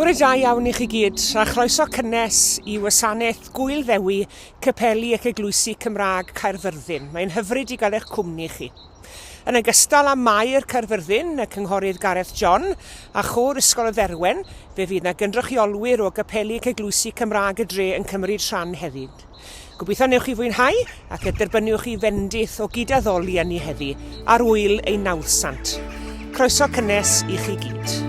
Bore da iawn i chi gyd, a chroeso cynnes i wasanaeth Gwyl Dewi, Capeli ac Eglwysi Cymraeg Caerfyrddin. Mae'n hyfryd i gael eich cwmni chi. Yn ogystal â Mair Caerfyrddin, y cynghorydd Gareth John, a chor Ysgol y Dderwen, fe fydd yna gynrychiolwyr o Capeli ac Eglwysi Cymraeg y Dre yn cymryd rhan heddi. Gobeithio newch chi fwynhau ac derbynwch chi fendith o gydaddoli yn ni heddi ar wyl ei nawdsant. Croeso cynnes i chi gyd.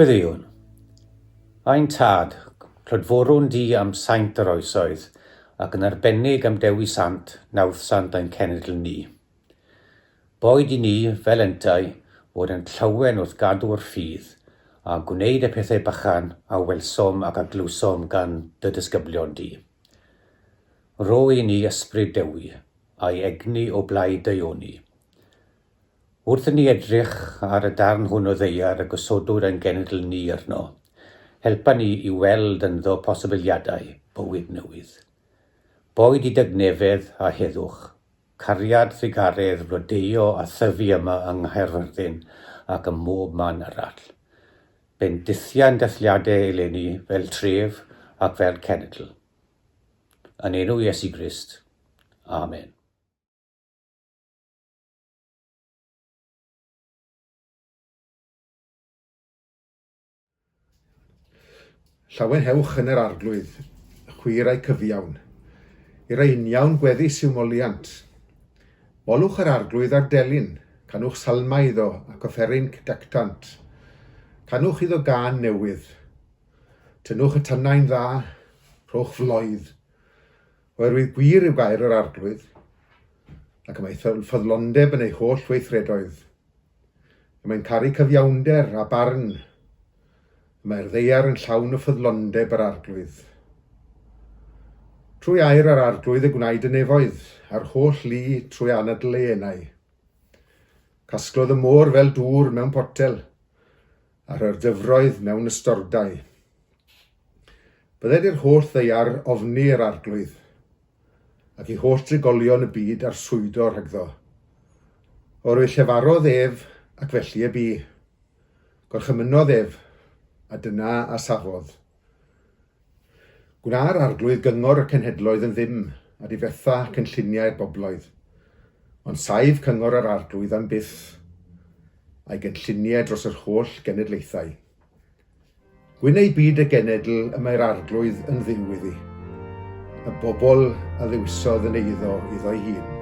Gwyddewyn, a'n tad, clodforwn di am saint yr oesoedd, ac yn arbennig am Dewi Sant, nawdd sant ein cenedl ni. Boed i ni, fel entau, fod yn llawen wrth gadw'r ffydd, a gwneud y pethau bychan a welsom ac a glwsom gan dy disgyblion di. Ro i ni ysbryd Dewi, a'i egni o blaid deioni. Wrth i ni edrych ar y darn hwn o ddeiar y gosodwyd ein genedl ni arno, helpa ni i weld ynddo posibiliadau bywyd newydd. Boed i dygnefedd a heddwch, cariad ddigaredd flodeuo a thyfu yma yng Nghaerfyrddin ac ym mob man arall. Bendithiau'n dathliadau eleni fel tref ac fel cenedl. Yn enw Iesu Grist. Amen. Llawen hewch yn yr arglwydd, cwirau cyfiawn, i'r einiawn gweddi siwmoliant. Molwch yr arglwydd ar delyn, canwch salmau iddo ac offeryn cydactant. Canwch iddo gan newydd. Tynwch y tynnau'n dda, rhowch floedd. Oherwydd gwir yw gair yr arglwydd, ac y mae ffyddlondeb yn ei holl weithredoedd. Mae'n caru cyfiawnder a barn. Mae'r ddeiar yn llawn o ffyddlondeb yr arglwydd. Trwy air yr arglwydd y gwnaed y nefoedd, a'r holl lu trwy anadlu enau. Casglodd y môr fel dŵr mewn potel, a'r dyfroedd mewn ystordau. Bydded i'r holl ddeiar ofni yr arglwydd, ac i holl drigolion y byd ar swyddo rhagddo. Oherwydd llefarodd ef ac felly y bu. Gorchymynodd ef, a dyna a safodd. Gwna'r arglwydd gyngor y cenhedloedd yn ddim, a difetha cynlluniau'r bobloedd. Ond saif cyngor yr arglwydd am byth, a'i gynlluniau dros yr holl genedlaethau. Gwyn ei byd y genedl y mae'r arglwydd yn ddiw iddi. Y bobl a ddiwsodd yn eiddo iddo'i hun.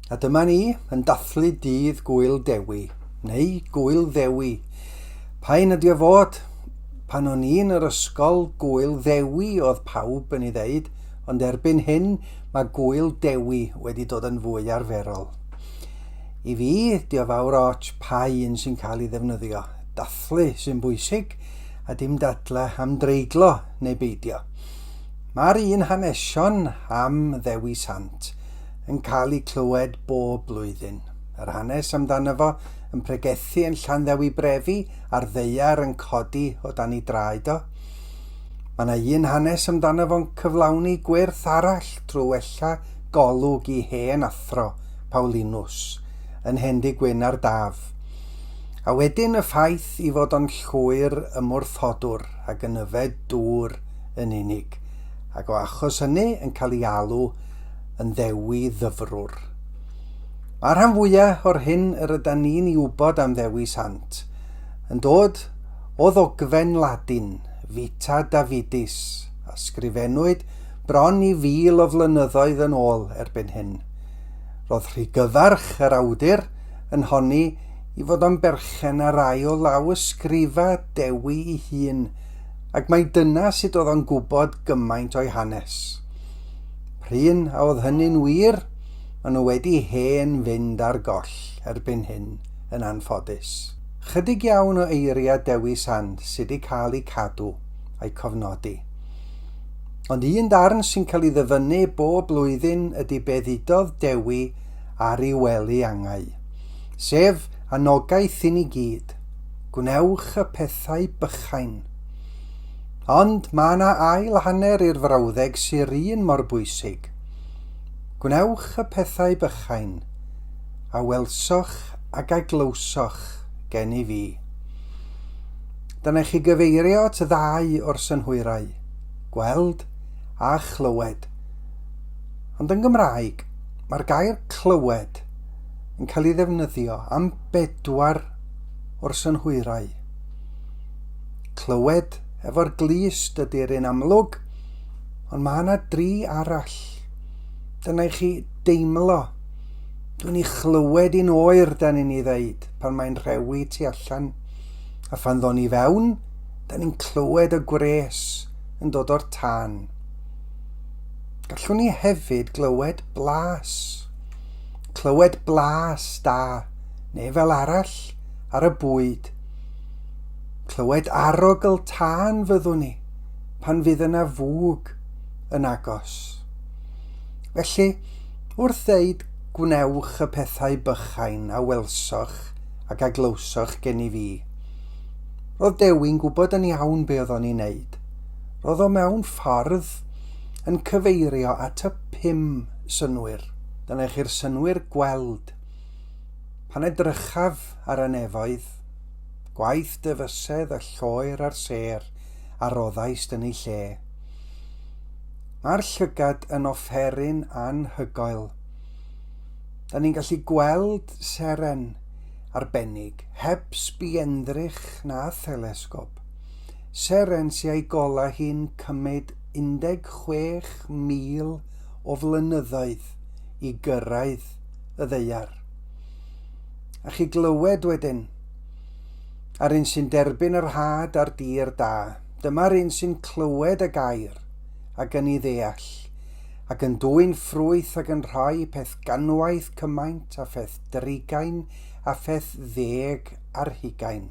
A dyma ni yn dathlu dydd Gwyl Dewi, neu Gwyl Ddewi. Pa'n ydi o fod? Pan o'n i'n yr ysgol, Gwyl Ddewi oedd pawb yn ei ddeud, ond erbyn hyn mae Gwyl Dewi wedi dod yn fwy arferol. I fi, di o fawr ots pa un sy'n cael ei ddefnyddio. Dathlu sy'n bwysig, a dim dadle am dreiglo neu beidio. Mae'r un hanesion am Dewi Sant yn cael ei clywed bob blwyddyn. Yr hanes amdano fo yn pregethu yn Llanddewi Brefi a'r ddeiar yn codi o dan ei draed o. Mae yna un hanes amdano fo'n cyflawni gwyrth arall trwy wella golwg i hen athro Paulinus yn Hendi Gwyn ar Daf. A wedyn y ffaith i fod o'n llwyr ymwrthodwr ac yn yfed dŵr yn unig, ac o achos hynny yn cael ei alw yn Dewi Ddyfrwr. Mae'r rhan fwyaf o'r hyn yr ydyn ni'n ei wybod am Dewi Sant yn dod o ddogfen Ladin, Vita Davidis, a sgrifennwyd bron i 1000 o flynyddoedd yn ôl erbyn hyn. Roedd rhygyfarch yr awdur yn honni i fod o'n berchen ar rai o lawysgrifa Dewi ei hun, ac mae dyna sut oedd o'n gwybod gymaint o'i hanes. Pryn a oedd hynny'n wir, maen nhw wedi hen fynd ar goll erbyn hyn yn anffodus. Chydig iawn o eiriau Dewi Sant sydd wedi cael ei cadw a'i cofnodi. Ond un darn sy'n cael ei ddyfynnu bob blwyddyn ydy be ddudodd Dewi ar ei wely angau, sef anogaeth i ni gyd, gwnewch y pethau bychain. Ond mae yna ail hanner i'r frawddeg sy'r un mor bwysig. Gwnewch y pethau bychain, a welsoch ac a glywsoch gen I fi. Dyna chi gyfeirio at y ddau o'r synhwyrau, gweld a chlywed. Ond yn Gymraeg, mae'r gair clywed yn cael ei ddefnyddio am 4 o'r synhwyrau. Clywed efo'r glist ydy'r un amlwg, ond mae yna 3 arall. Dyna I chi deimlo. Dwi'n I chlywed i'n oer dan ni'n ei ddeud pan mae'n rhewi tu allan. A phan ddon I fewn, dan ni'n clywed y gwres yn dod o'r tân. Gallwn ni hefyd glywed blas. Clywed blas da, neu fel arall ar y bwyd. Clywed arogl tân fyddwn ni pan fydd yna fwg yn agos. Felly, wrth ddeud gwnewch y pethau bychain a welsoch ac a glywsoch gen I fi, roedd Dewi'n gwybod yn iawn be oedd o'n I wneud. Roedd o mewn ffordd yn cyfeirio at y 5 synwyr. Dyna chi'r synwyr gweld. Pan edrychaf ar y nefoedd, gwaith dyfysedd y lloer a'r ser a roddais yn ei lle. Mae'r llygad yn offeryn anhygoel. Da ni'n gallu gweld seren arbennig, heb sbiendrych na thelesgop. Seren sy'n ei gola hi'n cymryd 16,000 o flynyddoedd I gyrraedd y ddeiar. A chi glywed wedyn, a'r un sy'n derbyn yr had a'r dir da, dyma'r un sy'n clywed y gair ac yn ei ddeall, ac yn dwyn ffrwyth ac yn rhoi peth ganwaith cymaint a pheth drigain a pheth 10 ar 20.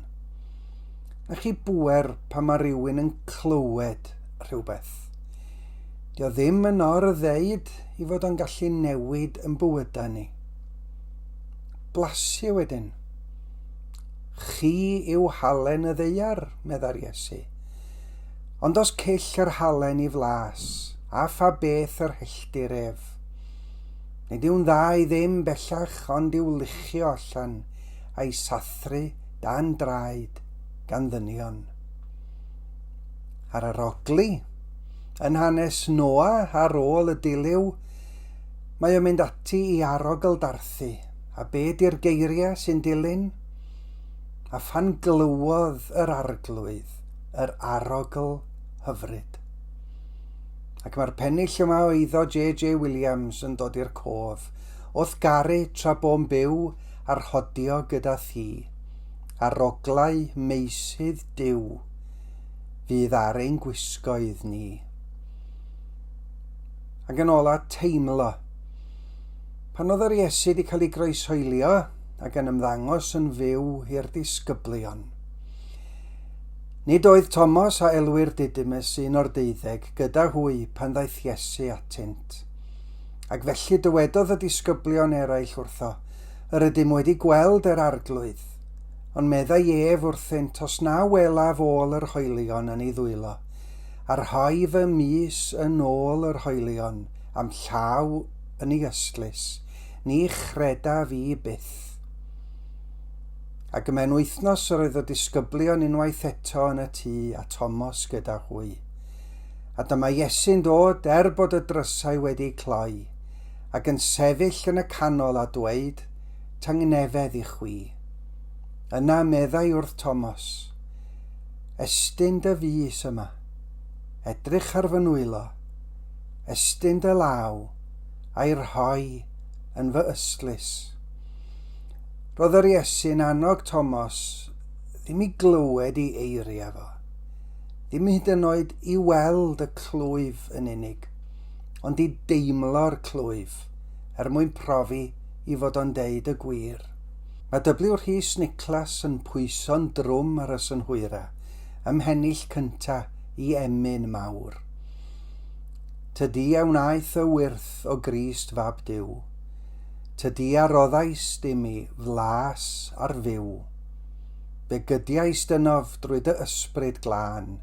Na chi bwer pan mae rhywun yn clywed rhywbeth. Dio ddim yn or-ddeud I fod o'n gallu newid yn bywydau ni. Blasu wedyn. Chi yw halen y ddeiar, meddai'r Iesu. Ond os cyll yr halen I flas, a pha beth yr helltir ef. Nid yw'n dda I ddim bellach, ond yw luchio allan a'i sathru dan draed gan ddynion. Ar yr ogli, yn hanes Noa ar ôl y diliw, mae o'n mynd ati I arogl darthu, a be di'r geiriau sy'n dilyn? A phan glywodd yr arglwydd, yr arogl hyfryd. Ac mae'r pennill yma o iddo J.J. Williams yn dod i'r cof, wrth garu tra bo'n byw ar hodio gyda thi, aroglau meisydd diw, fydd ar ein gwisgoedd ni. Ac yn ola teimlo, pan oedd yr Iesu wedi cael ei groeshoelio ac yn ymddangos yn fyw i'r disgyblion. Nid oedd Thomas a elwyr Didymus un o'r 12 gyda hwy pan ddaeth Iesu atynt. Ac felly dywedodd y disgyblion eraill wrtho, yr ydym wedi gweld yr arglwydd, ond meddai ef wrthynt os na welaf ôl yr hoelion yn ei ddwylo, a'r hoi fy mis yn ôl yr hoelion am llaw yn ei ystlys, ni chreda fi byth. Ac mewn wythnos yr oedd y disgyblion unwaith eto yn y tŷ a Thomas gyda hwy. A dyma Iesu'n dod bod y drysau wedi cloi, ac yn sefyll yn y canol a dweud, tangnefedd i chwi. Yna meddai wrth Thomas, estyn dy fys yma, edrych ar fy nwylo, estyn dy law, a'i rhoi yn fy ystlys. Roedd yr Iesu'n annog Thomas ddim i glywed i eiria fo, ddim hyd yn oed i weld y clwyf yn unig, ond i deimlo'r clwyf mwyn profi i fod o'n deud y gwir. Mae W. Rhys Niclas yn pwyso'n drwm ar y synhwyra, ymhennill cynta i emyn mawr. Tydi a wnaeth y wyrth o Grist fab Duw, tydi a roddais dim i flas ar fyw, be gydiais dynof drwy dy ysbryd glân,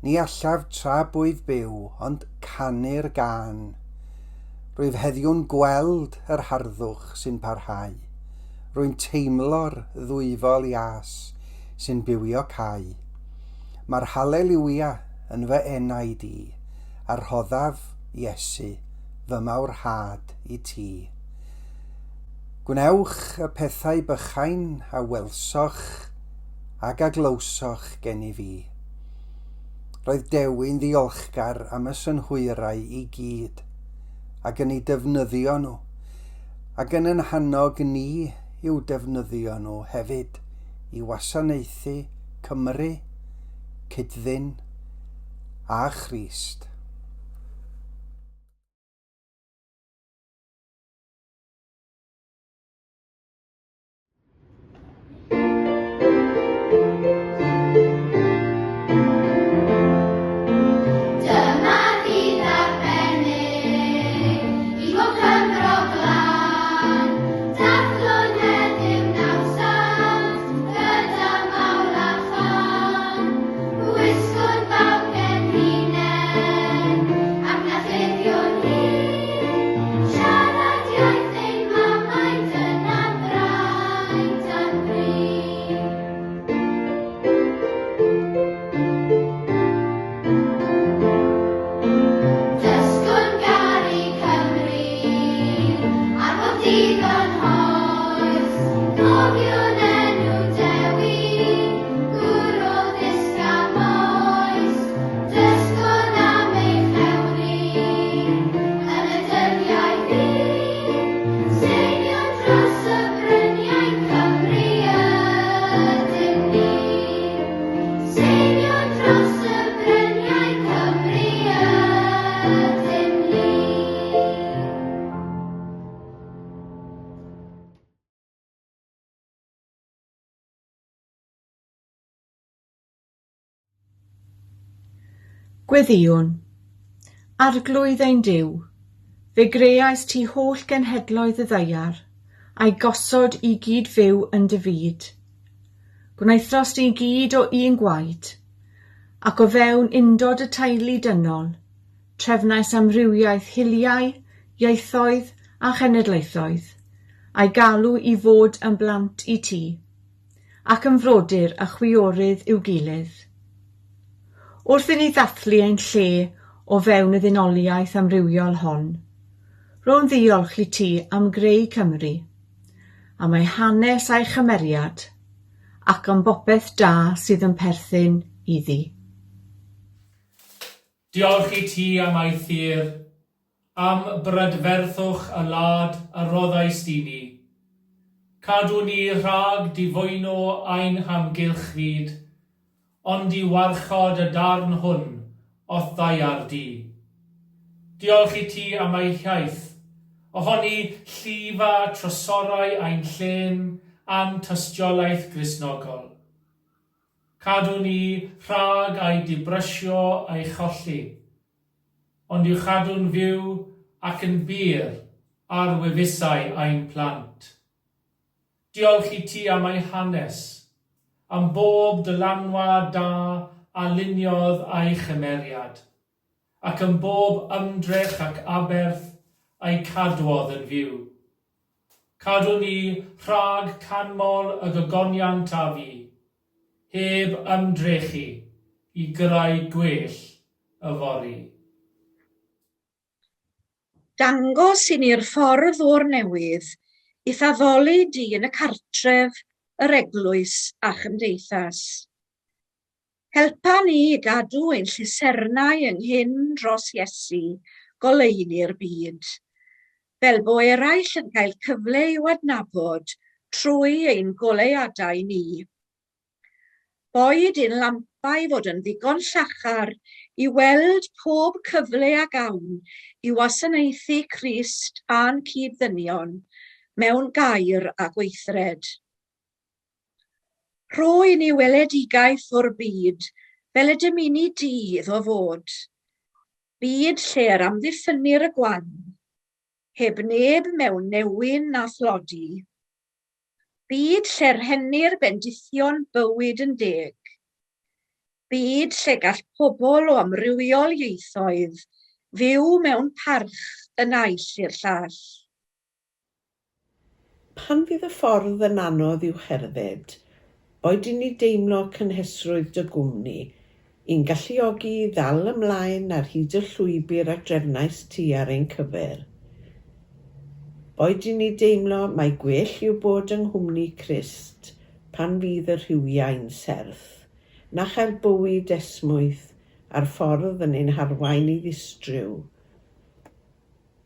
ni allaf tra bwyf byw, ond canu'r gân. Rwyf heddiw'n gweld yr harddwch sy'n parhau, rwy'n teimlo'r ddwyfol ias sy'n bywio cau. Mae'r halleluia yn fy enaid i, a rhoddaf Iesu fy mawrhad i ti. Gwnewch y pethau bychain a welsoch ag aglawsoch gen i fi. Roedd Dewi'n ddiolchgar am y synhwyrau i gyd, ac yn ei defnyddio nhw, ac yn ein hannog ni i'w defnyddio nhw hefyd i wasanaethu Cymru, Cydddin a Christ. Gweddïwn, arglwydd ein Duw, fe greais ti holl genhedloedd y ddeiar, a'i gosod i gyd fyw yn dy fyd. Gwnaethos ti gyd o un gwaed, ac o fewn undod y teulu dynol, trefnais amrywiaeth hiliau, ieithoedd a chenedlaethoedd, a'i galw i fod yn blant i ti, ac yn frodyr a chwiorydd i'w gilydd. Wrth i ni ddathlu ein lle o fewn y ddynoliaeth amrywiol hon, rwy'n ddiolch i ti am greu Cymru, am ei hanes a'i chymeriad, ac am bopeth da sydd yn perthyn iddi. Diolch i ti am ei thir, am brydferthwch y lad a roddais di ni. Cadw ni rhag difwyno ein hamgylch fyd, ond i warchod y darn hwn o'th ddaiar di. Diolch i ti am ei hiaith, ohoni llifa trysorau ein llen am tystiolaeth Gristnogol. Cadw ni rhag a'i dibrysio a'i cholli, ond i'w chadw'n fyw ac yn byr ar wefusau ein plant. Diolch i ti am ei hanes, am bob dylanwad da a luniodd a'i chymeriad, ac am bob ymdrech ac aberth a'i cadwodd yn fyw. Cadw ni rhag canmol y gogoniant a fi, heb ymdrechu i greu gwell y fori. Dangos i ni'r ffordd o'r newydd i addoli di yn y cartref, yr eglwys a chymdeithas. Helpa ni i gadw ein llusernau ynghyn dros Iesu, goleuni'r byd, fel bo eraill yn cael cyfle i'w adnabod trwy ein goleuadau ni. Boed ein lampau fod yn ddigon llachar i weld pob cyfle a gawn i wasanaethu Crist a'n cyddynion mewn gair a gweithred. Rho i ni weledigaeth o'r byd fel y dymuniad di iddo fod. Byd lle'r amddiffynnu'r y gwan, heb neb mewn newyn na thlodi. Byd lle'r henir bendithion bywyd yn deg. Byd lle gall pobl o amrywiol ieithoedd fyw mewn parch yn aill i'r llall. Pan fydd y ffordd yn anodd i'w cherdded, oed i ni deimlo cynhesrwydd dy gwmni, i'n galluogi i ddal ymlaen ar hyd y llwybr a drefnais ti ar ein cyfer. Boed i ni deimlo mai gwell yw bod yng nghwmni Crist pan fydd y rhywiau'n serth, na chael bywyd esmwyth a'r ffordd yn ein harwain i ddistryw.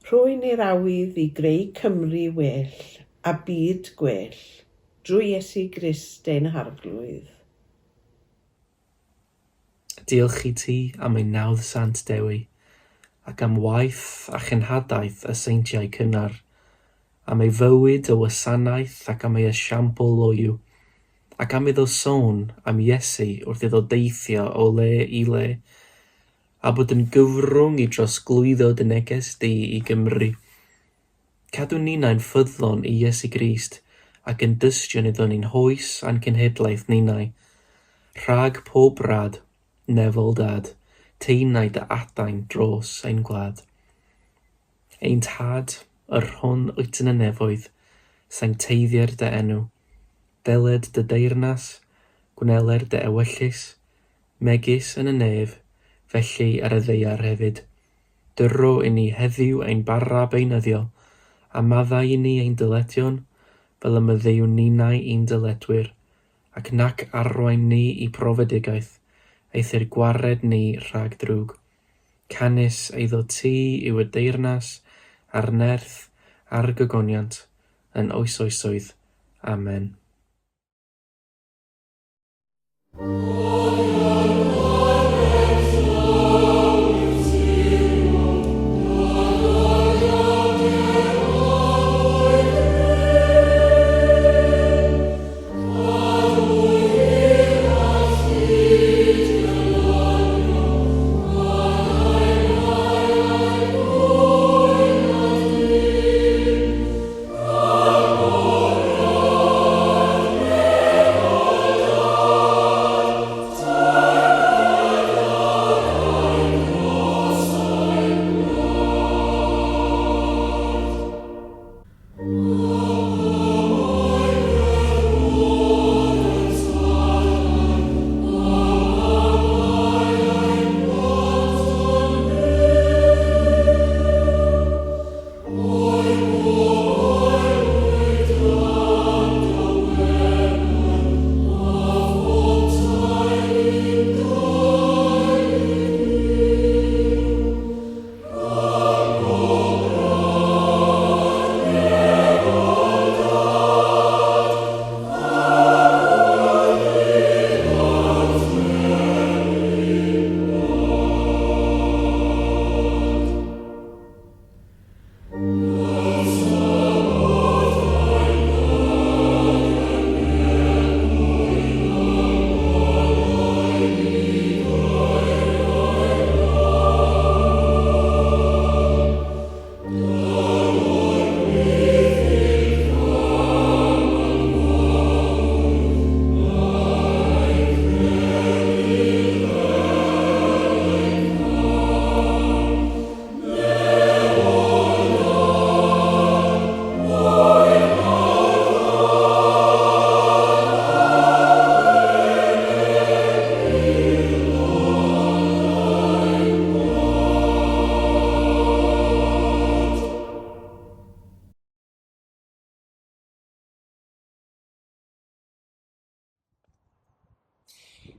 Rhoi ni'r awydd i greu Cymru well a byd gwell drwy Iesu Grist ein harglwydd. Diolch i ti am ein nawdd sant Dewi, ac am waith a chynhadaeth y seintiau cynnar, am ei fywyd o wasanaeth ac am ei esiampl loyw, ac am iddo sôn am Iesu wrth iddo deithio o le i le, a bod yn gyfrwng i drosglwyddo dy neges di i Gymru. Cadw ninnau'n ffyddlon i Iesu Grist ac yn dystion iddo ni'n hoes a'n cenhedlaeth ninnau. Rhag pob rad, nefol dad, teinau dy adain dros ein gwlad. Ein tad, yr hwn wyt yn y nefoedd, sancteiddiau'r dy enw, deled dy deyrnas, gwneler dy ewyllus, megis yn y nef, felly ar y ddeiar hefyd. Dyrro i ni heddiw ein bara beunyddiol, a maddau i ni ein dyletion, fel y myddeiwn ninnau ein dyledwyr, ac nac arwain ni i profedigaeth, eithir gwared ni rhag drwg. Canis eiddo ti yw y deyrnas, a'r nerth, a'r gogoniant, yn oesoesoedd. Amen.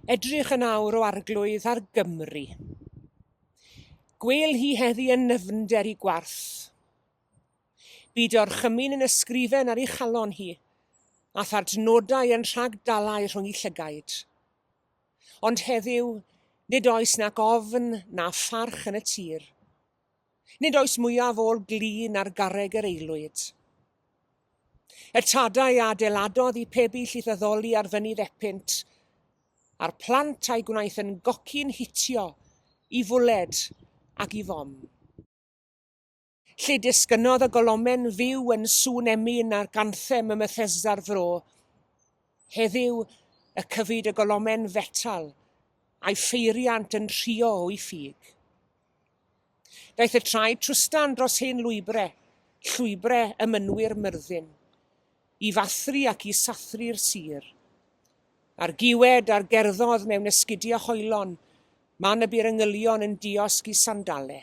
Edrych yn awr o arglwydd ar Gymru. Gwyl hi heddi yn nyfnder I gwarth. Byd o'r chymyn yn ysgrifen ar ei chalon hi, a thadnodau yn rhagdalau rhwng ei llygaid. Ond heddiw, nid oes nac ofn na pharch yn y tir. Nid oes mwyaf ôl glin ar garreg yr eilwyd. Y tadau adeiladodd I pebyll I ddaddoli ar fynydd epynt, a'r plant a'i gwnaeth yn goci'n hitio I fwled ac I fom. Lle disgynodd y golomen fyw yn sŵn emyn ar ganthem y Methesda'r fro, heddiw y cyfyd y golomen fetal a'i ffeiriant yn rhio o'i ffug. Daeth y traed trwstan dros hen llwybrau y mynwyr myrddin, I fathru ac I sathru'r sir. A'r giwed a'r gerddodd mewn esgidio hoelon, man y byr yngylion yn diosg I sandalau.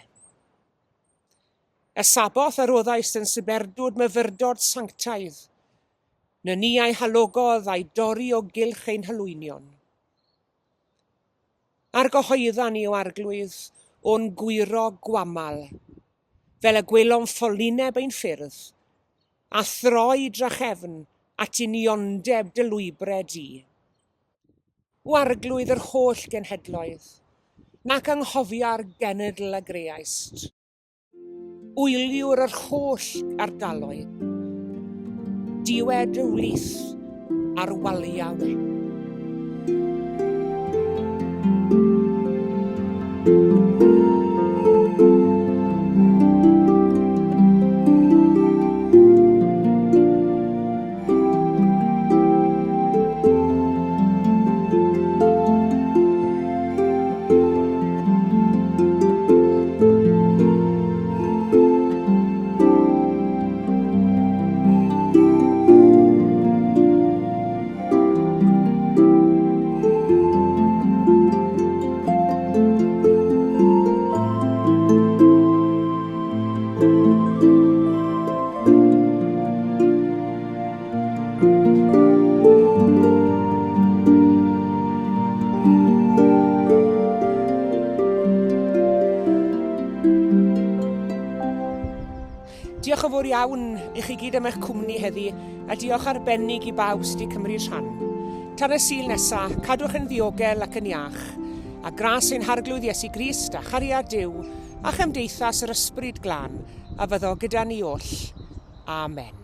Y saboth yr oddais yn syberdwd myfyrdod sanctaidd, na ni a'i halogodd a'i dorri o gylch ein halwynion. Ar gyhoeddan ni o arglwydd o'n gwiro gwamal, fel y gwelom ffolineb ein ffyrdd, a throi drachefn at uniondeb dy lwybrau di. O arglwydd yr holl genhedloedd, nac anghofio'r genedl y greaist. Wyliwr yr holl ardaloedd, diwed y wlith a'r waliawr. Diolch yn fawr iawn I chi gyd am eich cwmni heddi, a diolch arbennig I bawb sydd wedi cymryd rhan. Tan y Sul nesaf, cadwch yn ddiogel ac yn iach, a gras ein harglwydd Iesu Grist a chariad Duw, a chymdeithas yr ysbryd glân, a fyddo gyda ni oll. Amen.